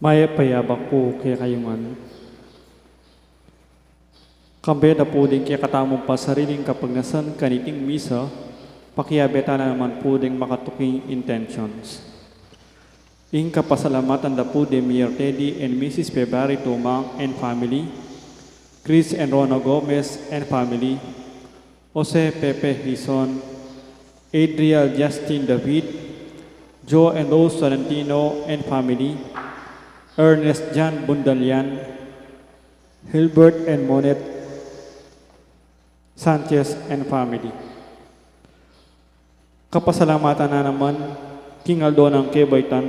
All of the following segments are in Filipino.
Payabak po kaya kayungan. Kambeda po din kaya katamong pa sariling kapagnasan kaniting misa, pakiyabeta na naman po din makatuking intentions. In kapasalamatan da po din Mayor Teddy and Mrs. February Tumang and family, Chris and Rona Gomez and family, Jose Pepe Hison, Adriel Justin David, Joe and Rose Valentino and family, Ernest John Bundalian, Hilbert and Monet Sanchez and family. Kapasalamatan na naman King Aldo ng Kebaytan,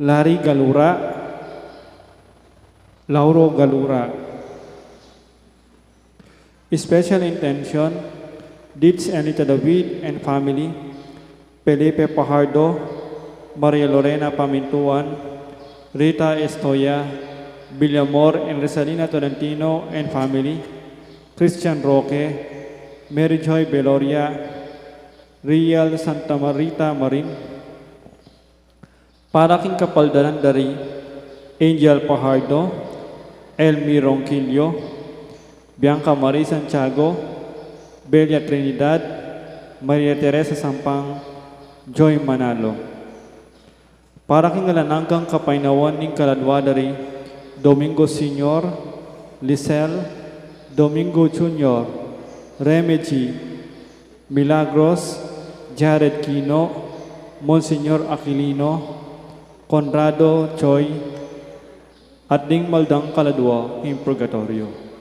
Larry Galura, Lauro Galura. Special intention, Ditz and Rita David and family, Felipe Pajardo, Maria Lorena Pamintuan, Rita Estoya, Villamor and Rosalina Tolentino and family, Christian Roque, Mary Joy Beloria, Rial Santa Marita Marin, Paraking Kapaldanan Dari, Angel Pajardo, Elmi Ronquillo, Bianca Marie Santiago, Belia Trinidad, Maria Teresa Sampang, Joy Manalo. Paraking alananggang kapainawan ning kaladwadari, Domingo Senior, Lisel, Domingo Junior, Remedy, Milagros, Jared Quino, Monsignor Aquilino, Conrado Choi, at ding maldang kaladwa in purgatorio.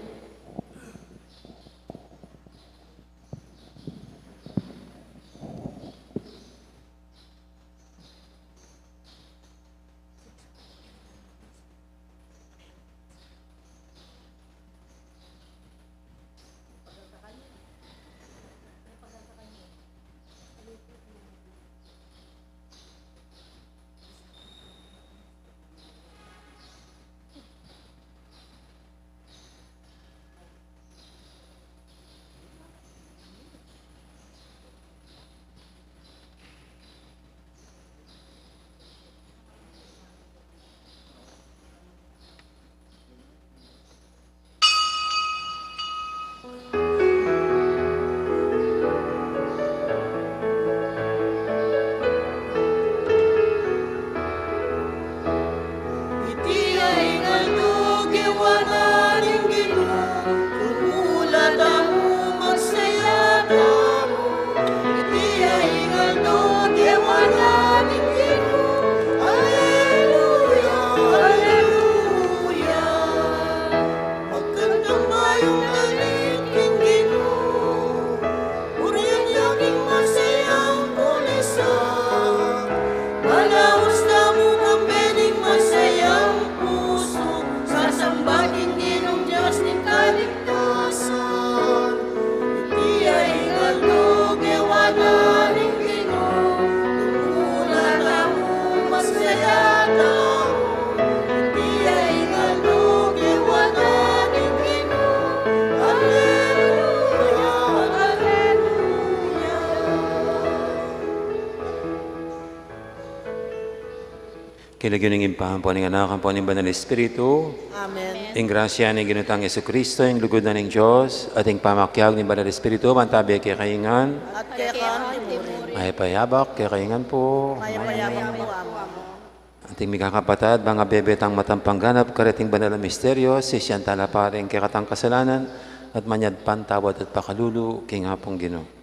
Kilagyan ng impahan po ng anak, ang po ng Banal Espiritu. Amen. Ang grasya ng ginutang Yesu Kristo, ang lugod na ng Diyos, at ang pamakyag ng Banal Espiritu, mantabi kay kaingan. At kaya Timuri. May payabak, kay kaingan po. Maya payabang po amo. Ating mga kapatid, mga bebetang matampangganap, karating Banal na Misteryo, si siyang talaparing kay katang kasalanan, at manyad pantawad at pakalulu, kay nga pong Ginoo.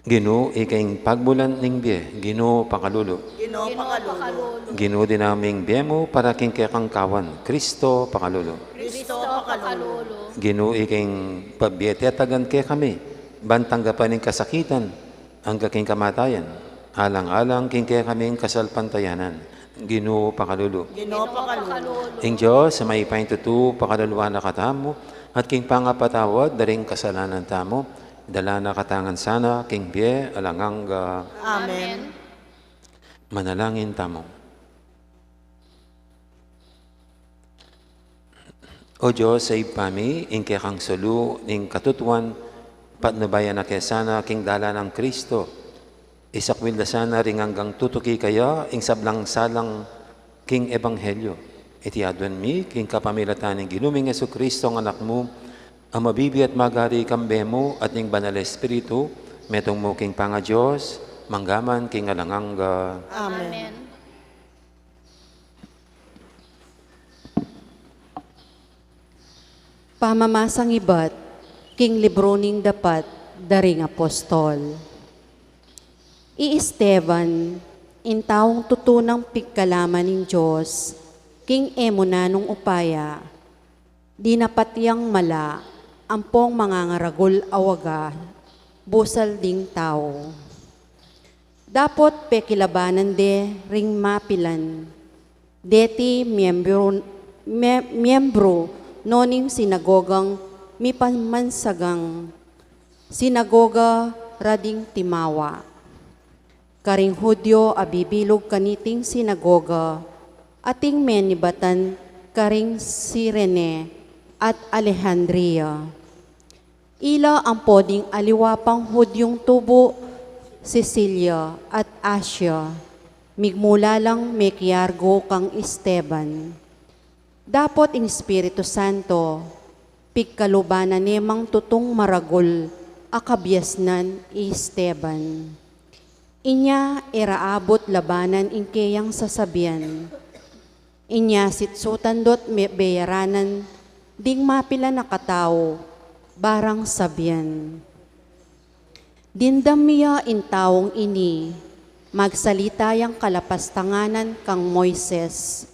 Ginoo, ikaing pagbulan ning biye, Ginoo pakalulu. Ginoo pakalulu. Ginoo din naming biye mo para king kekang kawan, Kristo pakalulu. Kristo pakalulu. Ginoo, ikaing pabiyete tagan ke kami, bantanggapan ng kasakitan, ang kaking kamatayan, alang-alang king ke kaming kasalpantayanan. Ginoo pakalulu. Ginoo pakalulu. Ing Diyos, sa may paintutu, pakaluluan na katamo, at king pangapatawad, daring kasalanan tamo, dala na katangan sana, king biye, alanganga. Amen. Manalangin tamo. O Diyos, sa ipami, ing kekang sulu, ing katutuan, patnubayan na kesana king dala ng Kristo. Isakwil da sana ring hanggang tutuki kaya ing sablang salang king ebanghelyo. Itiadwan mi king kapamilatan ng ginuming Yesu Kristo ang anak mo, ang mabibi at magari kambe mo at ning banal espiritu, metong mo king panga Diyos, manggaman king alanganga. Amen. Pamamasang ibat, king libro ning dapat, daring apostol. Esteban, intaong tutunang pigkalaman ng Diyos, king emo na nung upaya, di napatyang mala, ampong mga ngaragol awaga, busal ding tao. Dapot pekilabanan de ring mapilan, deti miyembro noning sinagogang mipamansagang, sinagoga rading timawa. Karing Hudyo abibilog kaniting sinagoga, ating menibatan karing Sirene at Alejandria. Ila ang poding aliwapang Hudyong tubo, Sicilia at Asia, migmula lang mekiargo kang Esteban. Dapot in Espiritu Santo, pigkalubanan nemang tutong maragol, akabyasnan Esteban. Inya eraabot labanan inkeyang sasabian. Inya sitsutan dot beyaranan, ding mapila na katao, barang sabian. Dindamiya intawong ini, magsalitayang kalapastanganan kang Moises,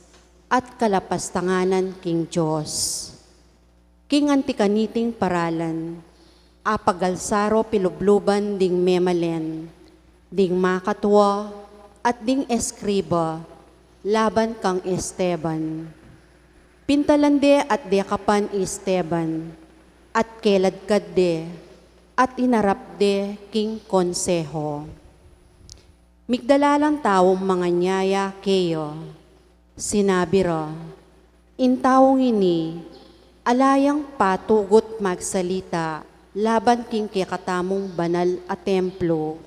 at kalapastanganan king Diyos. King antikaniting paralan, apagalsaro pilubluban ding memalen, ding makatwa at ding eskriba, laban kang Esteban. Pintalande at dekapan Esteban, at keladkad de, at inarap de king konseho. Migdalalang taong mga nyaya keyo, sinabi ra, intawong ini, alayang patugot magsalita, laban king kikatamong banal a templo,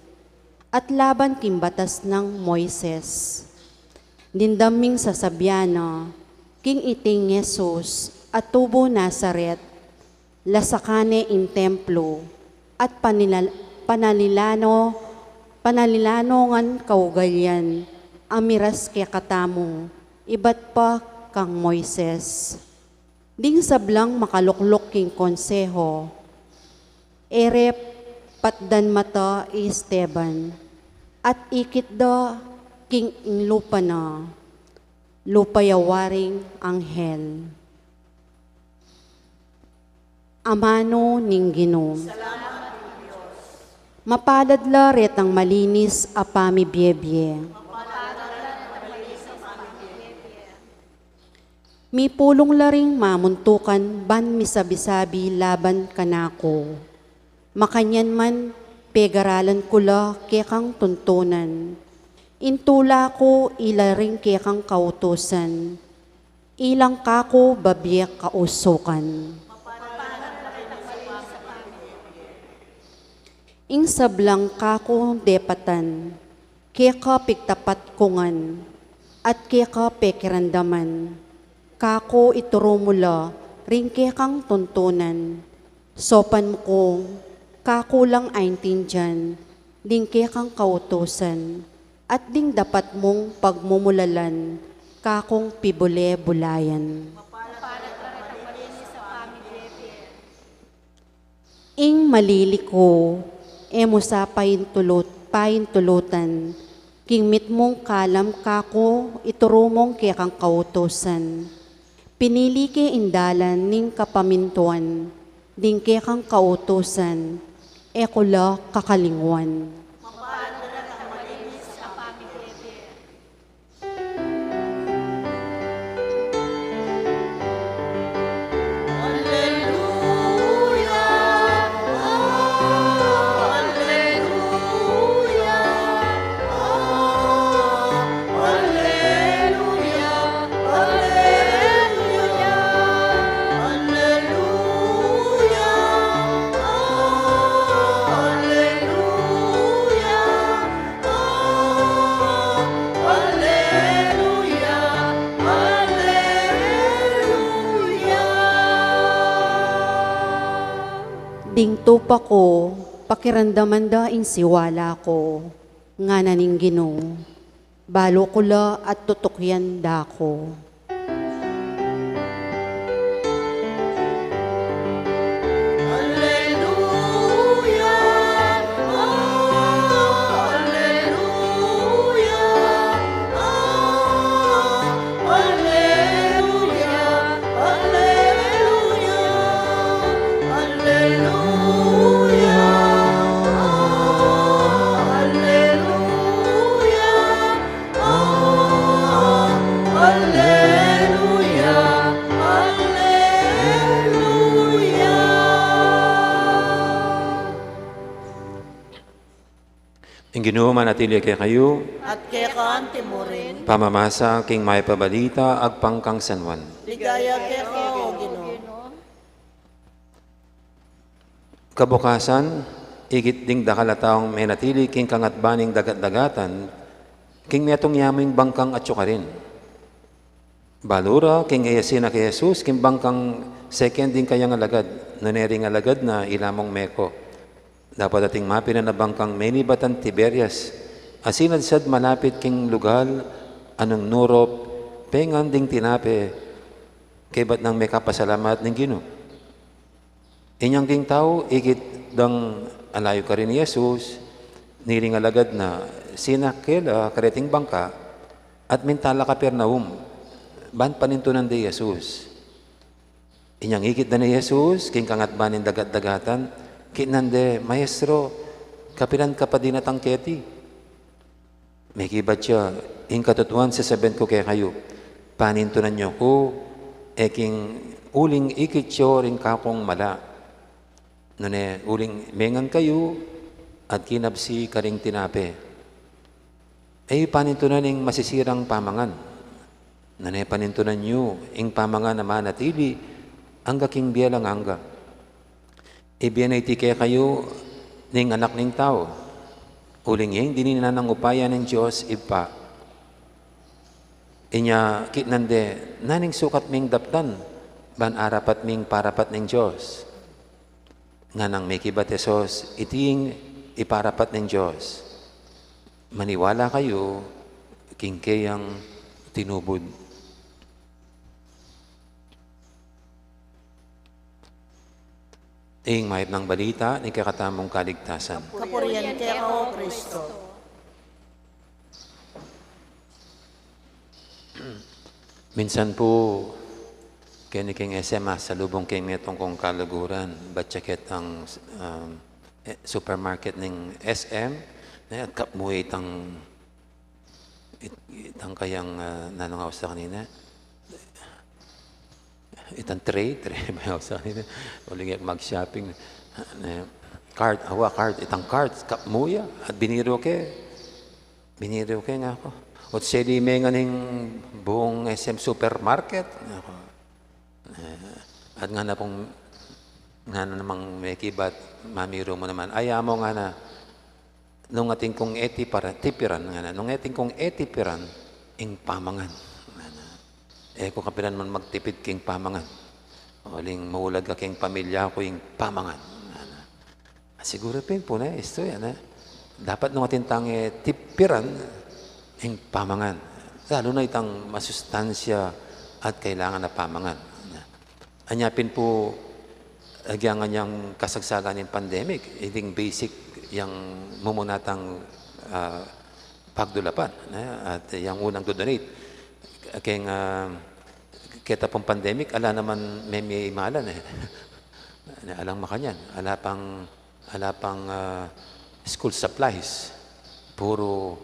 at laban king batas ng Moises. Dindaming sasabyana, king iting Jesus at tubo Nazaret, lasakane in templo, at panalilanongan kaugalyan, amiras kaya katamo, iba't pa kang Moises. Ding sablang makaluklok king konseho, ere patdan mata Esteban, at ikit da king lupa na, lupayawaring anghel. Amano ning Ginom. Mapadadla retang malinis a pamibiyebye. Mi pulong laring mamuntukan ban misabi-sabi laban kanako. Makanyan man pegaralan kula kekang tuntunan. Intula ko ilaring kekang kautusan. Ilang kako babiek kausukan. Ing sablang kako depatan, keka pigtapat kungan, at keka pekirandaman, kako iturumula, ring kekang tuntunan, sopan mo kong, kako lang aintindihan, ding kekang kautusan, at ding dapat mong pagmumulalan, kakong pibule-bulayan. Ing maliliko, emo sa paintulutan, king mitmong kalam kako, iturumong kekang kautusan. Pinili ke indalan ning kapamintuan, ding kekang kautusan, ekula kakalingwan. Dingto pa ko, pakiramdaman daing siwala ko, nga naning Ginoo, balo ko la at tutukyan da ko. Ang Ginoo manatili kay kayo, At kaya kaan timurin. pamamasa king may pabalita ag pangkang sanwan. Ligaya kaya ka, O Ginoo. Kabukasan, igit ding dakalataong may natili king kangatbaning dagat-dagatan, king metong yaming bangkang at syukarin. Balura, king ayasina kay Jesus, king bangkang second ding kayang alagad, nanering alagad na ilamong meko. Dapat ating mapin na bangkang menibatan Tiberias, asinad sad malapit king lugal, anong nurop, pengan ding tinape, kay ba't nang may kapasalamat ng Ginoo. Inyang king tao, igit dang alayo ka rin ni Jesus, niring alagad na sinakela kareting bangka, at mintala ka Pernaum, ban panintunan di Jesus. Inyang igit na ni Jesus, king kangatbanin dagat-dagatan, kinande, maestro, kapilan ka pa din at angketi. May kibat siya, ing katutuan sasabihin ko kaya kayo, panintunan niyo ko, eking uling ikitsyo ring kakong mala. Nune, uling mengan kayo, at kinabsi karing tinape. Ay panintunan ing masisirang pamangan. Nune, panintunan niyo, ing pamangan na manatili, angga king biyalang angga. Ibiyanay kaya kayo ning anak ning tao. Uling yung dinina ng upaya ng Diyos ipa. Inya kitnande, naning sukat ming daptan, ban arapat ming parapat ng Diyos. Nga nang may kibatesos, iting iparapat ng Diyos. Maniwala kayo, kingkayang tinubod. Ing mahip ng balita ni kakatamong kaligtasan. Kapurihan kaya ka, O Kristo. Minsan po, kiniking SMA sa lubong king metong kong kalaguran, batyaket ang supermarket ng SM, na kapmuhi itang kayang nanangaw sa kanina. Itang tray may sa kanina. Uling mag-shopping. Card, itang card, kapmuya, at biniro ke nga ako. At siya di may nga ng buong SM supermarket. At nga na pong, nga na namang may kibat, mamiro mo naman, mo nga na, nung ating kong tipiran, nga na, nung ating kong etipiran, ing pamangan. Kung kapilan man magtipid king pamangan. Uling maulag ka king pamilya ko ing pamangan. Siguro po na, isto yan. Dapat nung atintang tipiran, ing pamangan. Lalo na itang masustansya at kailangan na pamangan. Anyapin po, agyangan niyang kasagsagan ng pandemic, iting basic yung mumunatang pagdulapan. At yung unang do-donate. Kaya kita pong pandemic, ala naman may imalan alang makanyan. Ala pang school supplies. Puro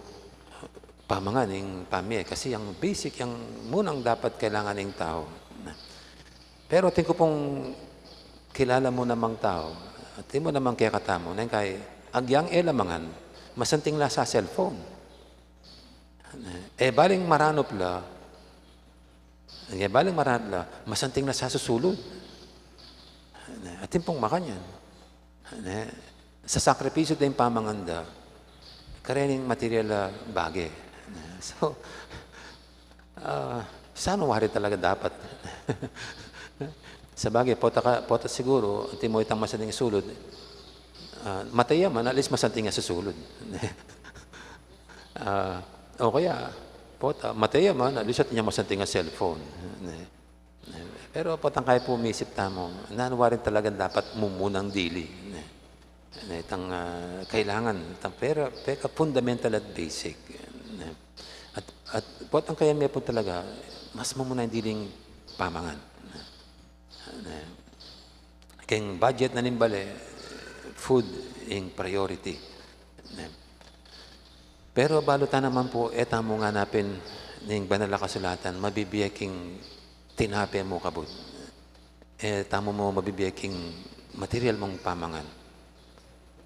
pamangan ng pamilya. Kasi yung basic, yung munang dapat kailangan ng tao. Pero tingko pong kilala mo namang tao, at di mo namang kaya katamo, na kay agyang elamangan, masanting la sa cellphone. Baling maranop la, masanting na sa susulod. At yung pong makanyan. Sa sakripisyo din pamanganda, karening material na bagay. So, saan wari talaga dapat? Sa bagay, pota siguro, ang timoy tang masanting sulod, mataya man, alis masanting nga susulod. O kaya, mataya man, alis at niya masanting nga cellphone. Pero potang kaya pumisip tamo, nanuwarin talagang dapat mumunang dili. Itang kailangan, pero fundamental at basic. At potang kaya may po talaga, mas mumuna yung diling pamangan. Kaya budget na nimbale, food in priority. Pero balutan naman po, tamo nga napin ng banal na kasulatan, mabibiyaking tinapi mo kabut. Tamo mo mabibiyaking material mong pamangan.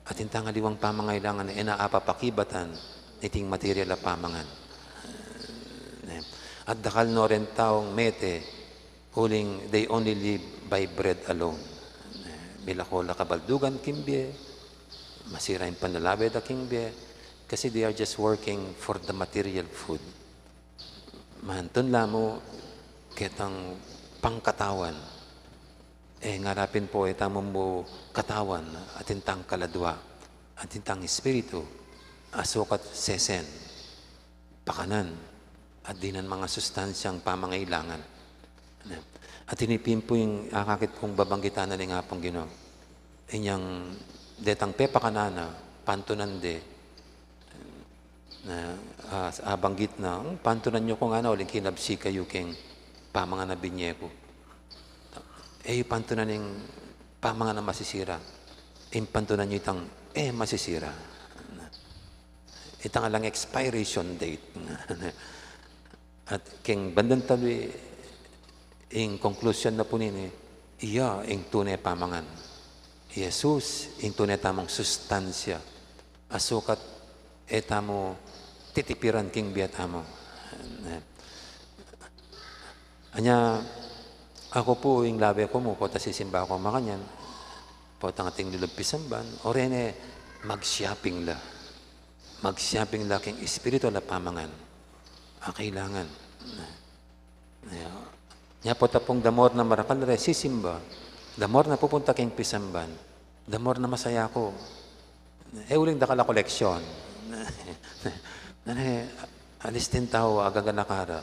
At intang aliwang pamangailangan na inaapapakibatan iting material na pamangan. At dakal no rin taong mete, huling they only live by bread alone. Bilakola kabaldugan kimbye, masira yung panlalabed na kimbye, kasi they are just working for the material food. Mahantun lamo, kitang pangkatawan, ngarapin po tamang mo katawan at intang kaladwa, at intang espiritu, asukat sesen, pakanan, at dinan mga sustansyang pamangailangan. At tinipin po yung akakit pong babanggitan na nga pong Ginoo. Inyang detang pepa kanana, pantunan de, na abanggit na, pantunan nyo ko nga na, uling kinabsi kayo keng pamangan na binyeko. Pantunan yung pamangan na masisira. Pantunan nyo itang, masisira. Itang alang expiration date. At keng bandang talwi, in conclusion na po nini, iya, ing tunay pamangan. Jesus, ing tunay tamang sustansya. Asukat, etamo, titipiran king biyatamo. Anya, ako po, ing labi ko mo, pota sisimba ako makanyan, pota ng ating lulagpisamban, o rene, mag-shopping la. Mag-shopping la king espiritu la pamangan. Kailangan. Nya po tapong damor na marakal re, sisimba, damor na pupunta kayong pisamban, damor na masaya ko. Uling dakala koleksyon. Alis din tao, agaga nakara.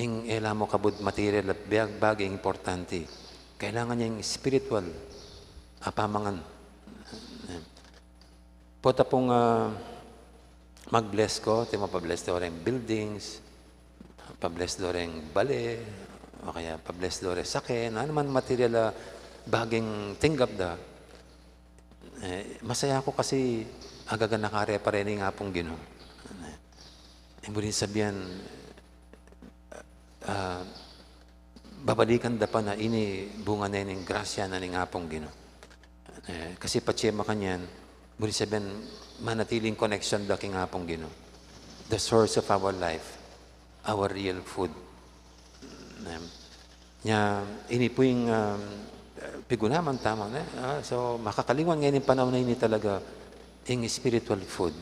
Ing mo kabud material at bagay importante. Kailangan niya yung spiritual pamangan. Po tapong mag-bless ko, mapabless do rin buildings, pabless do rin bale, o kaya pabless do rin sakin, ano man material baging tinggap da. Masaya ako kasi agaga nakare pa rin nga pong Ginoo. Muli sabihan, babalikan da pa na ini bunga na yung grasya na nga pong Ginoo. Kasi patsema kanyan, muli sabihan, manatiling connection da king nga pong Ginoo. The source of our life, our real food. Ini po yung pigunaman tama. So, makakaliwan ngayon yung panahon na ini talaga yung spiritual food.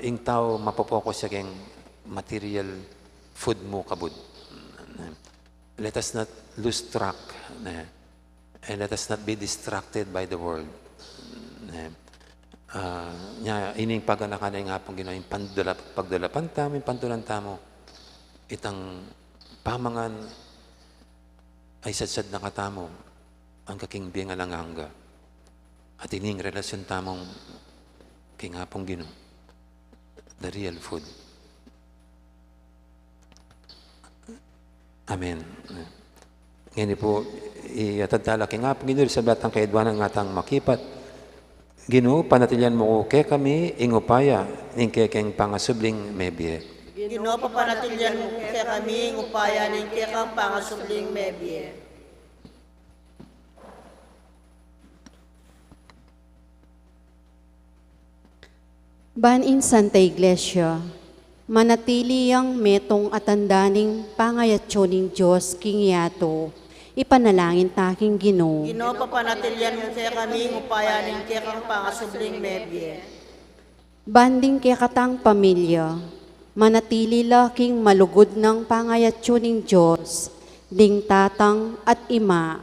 Yung tao mapopokus siya keng material food mo kabud. Let us not lose track. And let us not be distracted by the world. Ining paganakan na nga pong Ginoo, yung pagdalapan tamo, yung pantulan tamo, itang pamangan ay sadsad na katamo ang kaking biya nga langanga at ining relasyon tamong king nga pong Ginoo, the real food. Amen. Ngayon po, iatadala king nga pong Ginoo sa batang kaidwanan nga tang makipat. Ginoo, panatilian mo ko kami, ingupaya, ning kekeng pangasubling mebye. Ginoo, papanatilyan mo kaya kami, upaya ning kaya kang pangasubling mebye. Banin Santa Iglesia, manatili ang metong atandaning pangayatyoning Diyos king yato, ipanalangin taking Ginoo. Ginoo, papanatilyan mo kaya kami, upaya ning kaya kang pangasubling mebye. Banding kaya katang pamilya, manatili laking malugod ng pangayatyoning Diyos, ding tatang at ima,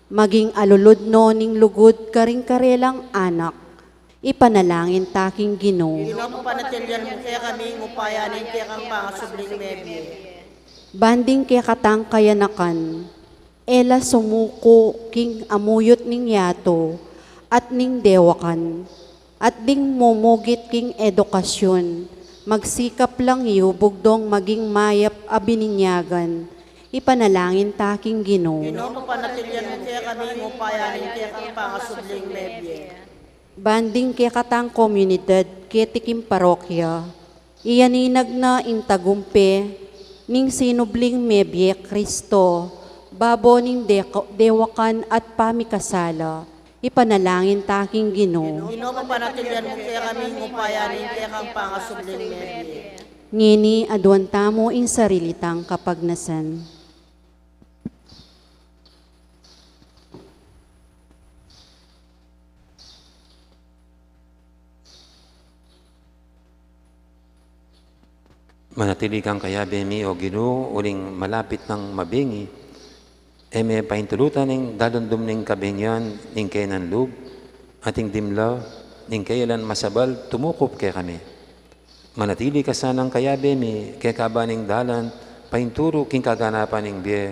maging alulod no ning lugod karing karelang anak, ipanalangin taking Ginoo. Ginoo panatilyan mo kaya kami upayanin kaya kang pangasubling mebye. Banding kaya katang kayanakan, ela sumuko king amuyot ning yato, at ning dewakan, at ding mumugit king edukasyon, magsikap lang bugdong maging mayap abininyagan, ipanalangin taking Ginoo. Ginoo panatilyan mo kaya kami upayanin kaya kang pangasubling mebye. Banding kaya katang komunidad kaya tikim parokya, iyaninag na intagumpe, ning sinubling mebye Kristo, babo ning dewakan at pamikasala, ipanalangin taking Ginoo. Ginoo panatilyan mo kaya kami upayanin kaya kang pangasubling mebye. Ngini aduan tamo in sarilitang kapagnasan. Manatili kang kayabe mi o Ginoo uling malapit ng mabingi, may paintulutan ng dalundom ng kabingyan ng kainan lub, ating dimla ng kailan masabal tumukop kay kami. Manatili ka sanang kayabe mi kay kabaning dalan, painturo king kaganapan ng biye,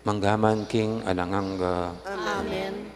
manggaman king alanganga. Amen.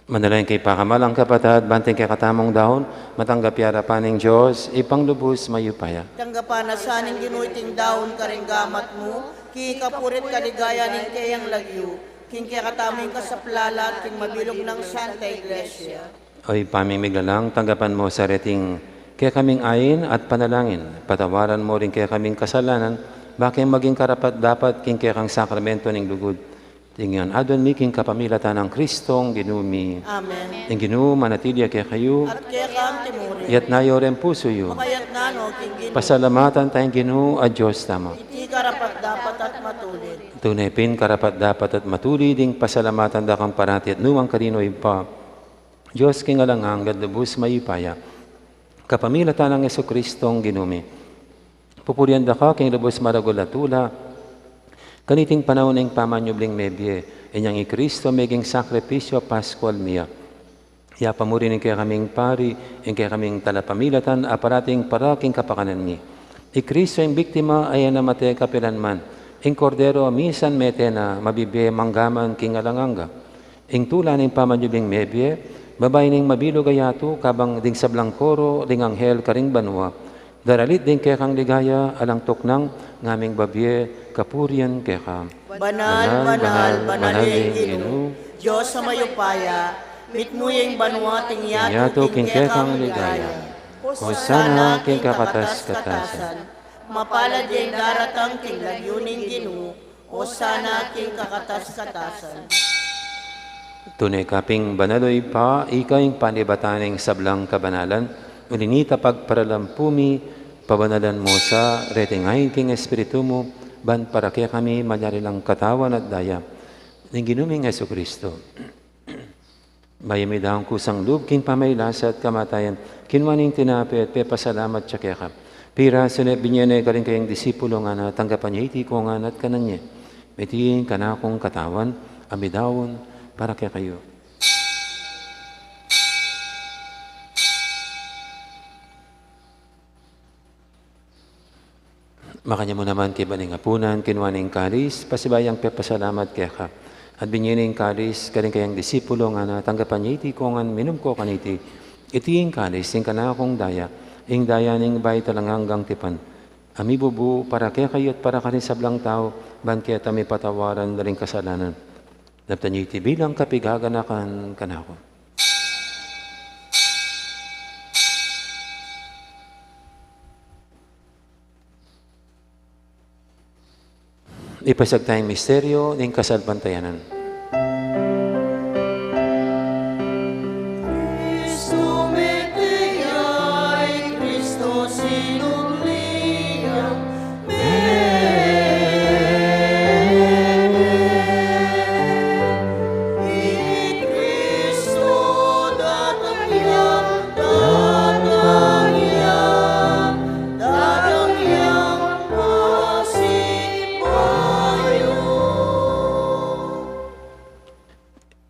Manalangin kay pakamalang kapatid, bantay kay katamong dahon, matanggap yara paning Diyos, ipanglubos mayupaya. Tanggapan na saning ginuiting daon karing gamat mo, kikapurit kaligaya ning kayang lagyo, king kaya kataming kasaplala at king mabilog ng Santa Iglesia. Oy pamimiglalang, tanggapan mo sa reting kaya kaming ayin at panalangin. Patawaran mo rin kaya kaming kasalanan, bakit maging karapat dapat king kaya kang sakramento ning lugod. Tingyan, adon mi king kapamilatan ng Kristong ginumi. Amen. Ing ginu manatilia kaya kayo, At kaya kang timuri, yat nayo rin puso yo. makayat na no, king ginu, Pasalamatan tayong ginu at Diyos tamo. iti karapat dapat at matulid. Tunay pin karapat dapat at matuli ding pasalamatan da kang parati at nuwang karino pa. Diyos king alangang gadlubos mayupaya. Kapamilatan ng Yesu Kristong ginumi. Pupurian da ka king lubos maragulatula. Kaniting panahon ng pamanyubling mebye, inyang i-Kristo meging sakripisyo Pascual miya. Ya pamurin kaya kaming pari, kaya kaming talapamilatan, aparating paraking kapakanan mi. I-Kristo yung biktima ay namatay kapilanman. Ing kordero misan mete na mabibe manggaman king alanganga. Ing tula ng pamanyubling mebye, babay ning mabilog ayato, kabang ding sablang koro, ding anghel karing banwa. Daralit din kaya kang ligaya, alang tuknang ngaming babye, kapurian kaya ka. Banal, banal, banaling ginu, Diyos sa mayupaya, mitmuyeng banwating yato Yato king king kaya kang kang ligaya. ligaya. Hosana king kakatas-katasan. mapalad yung daratang king lagyuning Ginoo, o sana king kakatas-katasan. Tunay kaping banaloy pa, ikay panibataning sablang kabanalan, ulinita pagparalampumi, pabanalan mo sa retingay king espiritu mo, ban para kaya kami malyarilang katawan at daya, ng ginuming Yesu Kristo. Mayami dahong kusang loob, king pamaylasa at kamatayan, kinwaning tinapi at pepasalamat siya kaya ka. Pira, sunay binyane ka rin kayong disipulo nga na tanggapan niya iti ko nga at kananya. Metiin ka na akong katawan, amidawon, para kaya kayo. Makanya mo naman kibaning apunan, kinwaning kalis, pasibayang pepasalamat kaya ka. At binyining kalis, kaling kayang disipulo nga na tanggapan niya iti ko nga minum ko kaniti. Itiing kalis, ing ka na akong daya, ing daya ning bay talang hanggang tipan. Amibubu, para kaya kayo at para ka rin sablang tao, ban kaya tami patawaran na rin kasalanan. Naptan niyo iti bilang kapigaganakan kanako. Ipasag tayong misteryo ng kasalbantayanan. Cristo meteyay, Cristo sinugliyang, Cristo datangyang,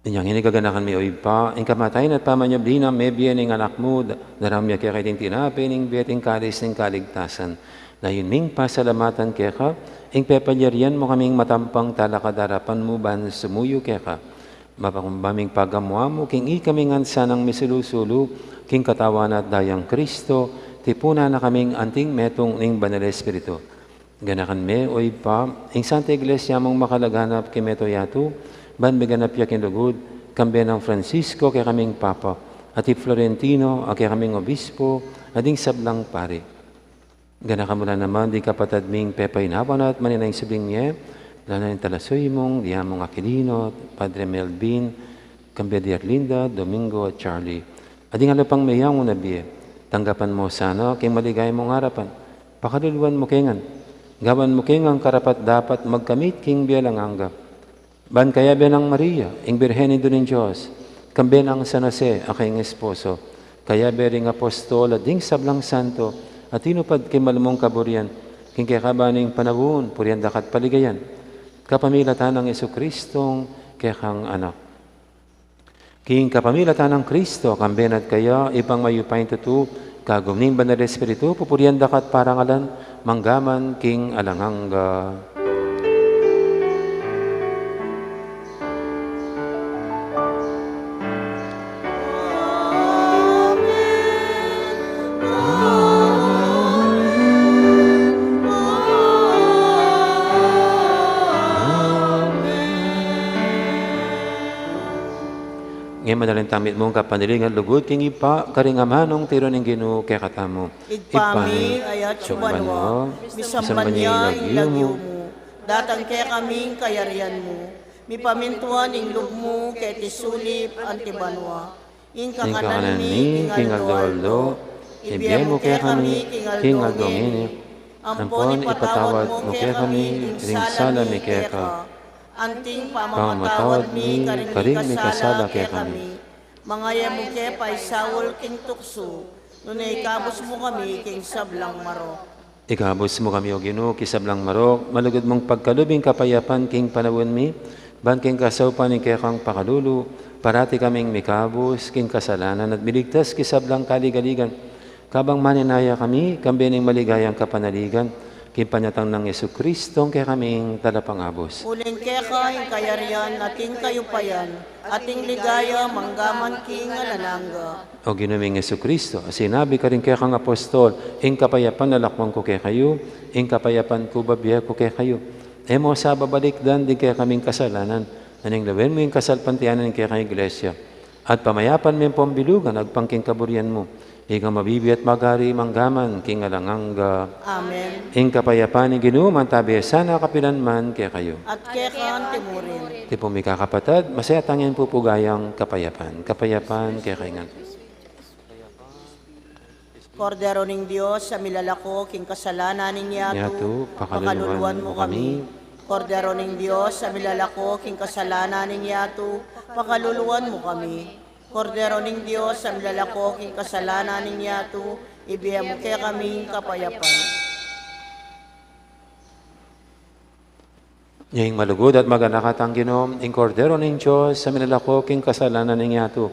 Inyang hinigaganakan mi oy pa, ing kamatayin at pamanyabdi na may biyan ng anak mo, daramya kaya kayo tinapi, ing biyating kalis ng kaligtasan. Dahil ming pasalamatan kaya ka, ing pepalyarian mo kaming matampang talakadarapan mo ban sumuyo kaya ka. Mapakumbaming pagamuha mo, king ikaming ansanang misilusulu, king katawan at dayang Kristo, tipuna na kaming anting metong ning banal espiritu. Ganakan me oy pa, ing Santa Iglesia mong makalaganap kimeto yato, ban beganap yakin lugod, kambe ng Francisco kaya kaming Papa, at Florentino kaya kaming Obispo, ading sablang pare. Ganakan mo na naman, di kapatad ming pepay nawan at maninay sabling niya, lana yung talasoy mong, diya mong Aquilino, Padre Melvin, kambe di Arlinda, Domingo at Charlie. Ading alapang mayang mo na biye, tanggapan mo sana, kay maligay mong harapan, pakaluluan mo kengan, gawan mo kengang karapat dapat magkamit king biyalang anggap. Ban kaya benang Maria, ing Birheni do ng Diyos, kambe ng San Jose, aking esposo, kaya bering apostol at ding sablang santo, at inupad kay malumong kaburian, king kaya kabaning panawun, purian dakat paligayan, kapamilatan ng Yesu Kristong kaya kang anak. King kapamilatan ng Kristo, kambe at kaya, ipang mayupain tutu, kagumning banal espiritu, pupurian dakat parangalan, manggaman king alanganga. Ngayon madaling tamit mong kapanilingan lugod, king ipa, karingamanong tiro ng Ginoo kaya katamo. Ipami ayat subanwa, misamban niya ing lagyo mo, datang kaya kaming kayarian mo, mipamintuan ing lug mo kay tisulip antibanwa, ing kakanan mi king aldo, ibiyay mo kaya kami king aldongini, ampon ipatawad mo kaya kami, ring sala mi kaya ka, anting pamamatawad mi karing mi kasala kaya kami. Mangaya mo kaya pa'y sawol king tukso, nunay ikabos mo kami king sablang marok. Ikabos mo kami o Ginoo kisablang marok, malugod mong pagkalubing kapayapan king panawon mi, ban king kasawpan ning kaya kang pakalulu, parati kaming mikabos king kasalanan at biligtas kisablang kaligaligan. Kabang maninaya kami, kambe ning maligayang kapanaligan, kimpanyatang ng Yesu Kristo kaya kaming talapangabos. Uling keka ing kayarian ating kayupayan, ating ligaya manggaman king alananga. O ginuming Yesu Kristo, sinabi ka rin kaya kang apostol, ing kapayapan nalakwang ko kaya kayo, ing kapayapan ko babiya ko kaya kayo. E mo sa babalikdan din kaya kaming kasalanan, naning lawin mo yung kasalpantianan kaya kang iglesia. At pamayapan mo yung pambilugan, agpangking kaburian mo. ikaw mabibi at magari manggaman, king alanganga, Amen. ing kapayapaan ni Ginoo man tabi sana kapilan man kaya kayo. At kekan timurin. Ti po may kakapatad, masaya tangin po pugayang kapayapan. Kapayapan kaya kayo nga. Kordero ning Diyos, sa milalako, king kasalanan ning Yato, yato, pakaluluwan mo kami. Kordero ning Diyos, sa milalako, king kasalanan ning yato, pakaluluwan mo kami. Kordero ning Diyos, sa milalako, king kasalanan ning yato, ibiyam mo kaya kaming kapayapan. Yung malugod at maganakatang Ginoo, ing kordero ng Diyos, sa minalako king kasalanan ng yato.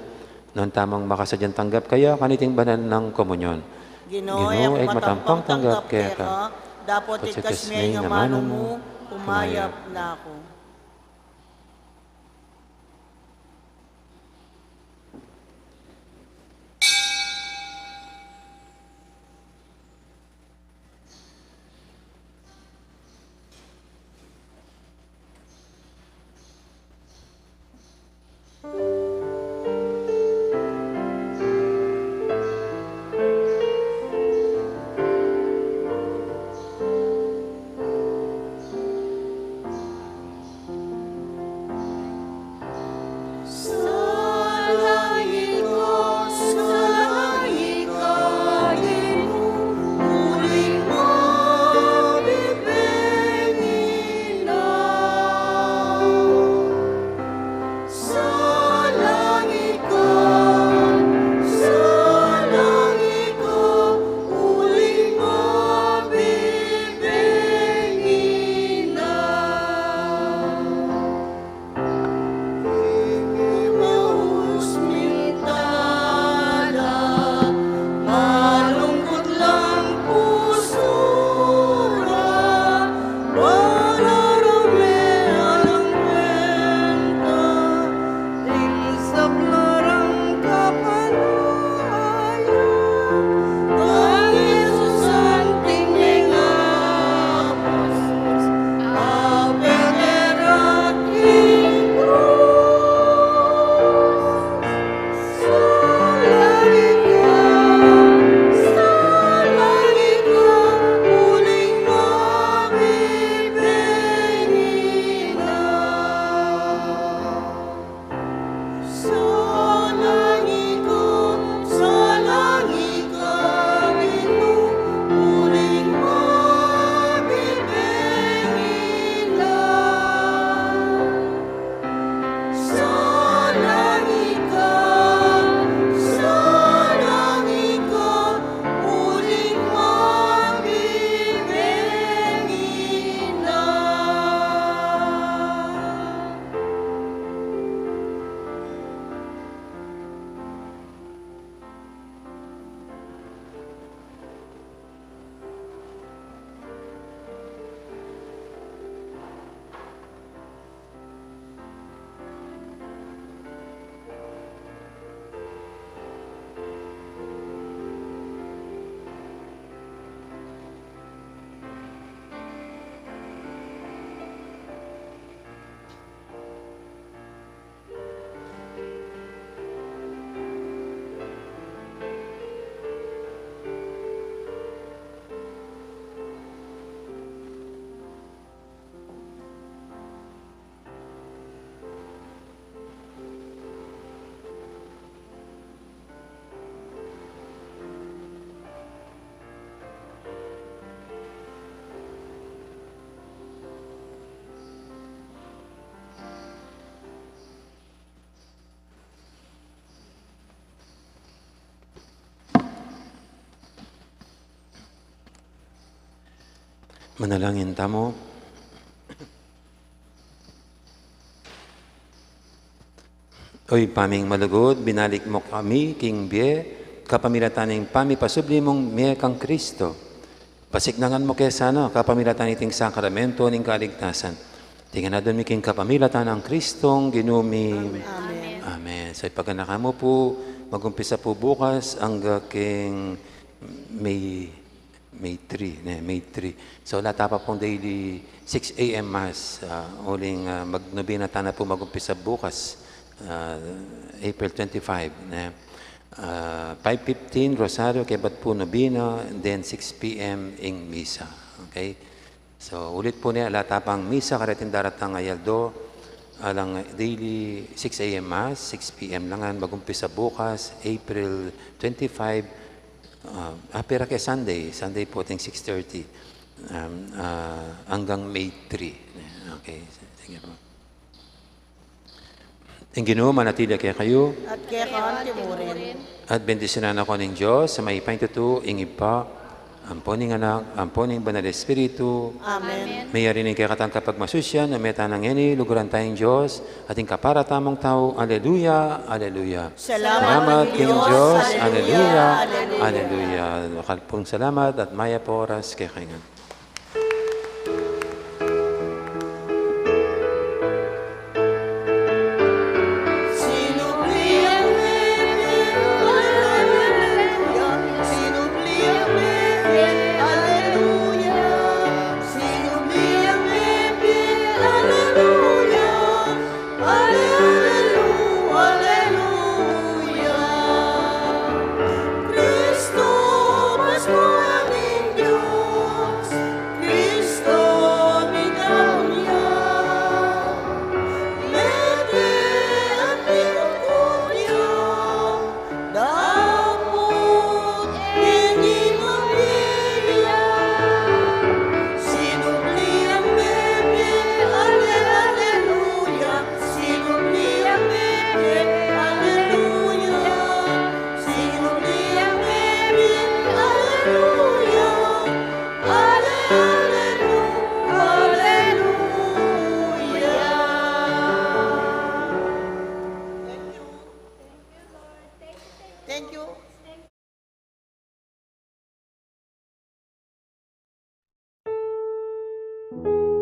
Noon tamang makasadyan tanggap kaya kaniting banal ng komunyon. Ginoo, Ginoo, ay ay matampang tanggap kaya ka. Dapat ikas may nga mano mo, umayap na ako. Manalangin tamo. Oy, paming malugod, binalik mo kami, King Bie, kapamilataning pamipasubli mong miye kang Kristo. Pasiknangan mo kaya sana, kapamilatan iting sakramento ning kaligtasan. Tingnan na doon mi king kapamilatan ang Kristong ginumi. Amen. Amen. So ipagkanaka mo po, mag-umpisa po bukas ang king May 3. So lata pa pong daily 6 a.m. Mass. Uling magnobina tana po mag-umpisa bukas. April 25. 5:15 Rosario kebat po Nobina, and then 6 p.m. ing Misa. Okay? So ulit po niya alatapang Misa karating daratang ayaldo alang daily 6 a.m. Mass, 6 p.m. langan magumpisa bukas April 25 pera kay Sunday po ting 6:30 hanggang May 3. Okay, sige po. Ang Ginoo manatili kaya kayo At kaya kaan timurin. at bendisyonan ako ng Diyos sa may paintutu ingib pa ang poning anak, ang poning banal na Espiritu. Amen. Mayari ni kaya katang kapag masusyan na meta ng eni luguran tayong Diyos ating kaparatamong tao. Aleluya, aleluya. Salamat King Diyos. Diyos. Aleluya, Aleluya, aleluya. Makalpong salamat at maya po oras kay kaingan. Thank you.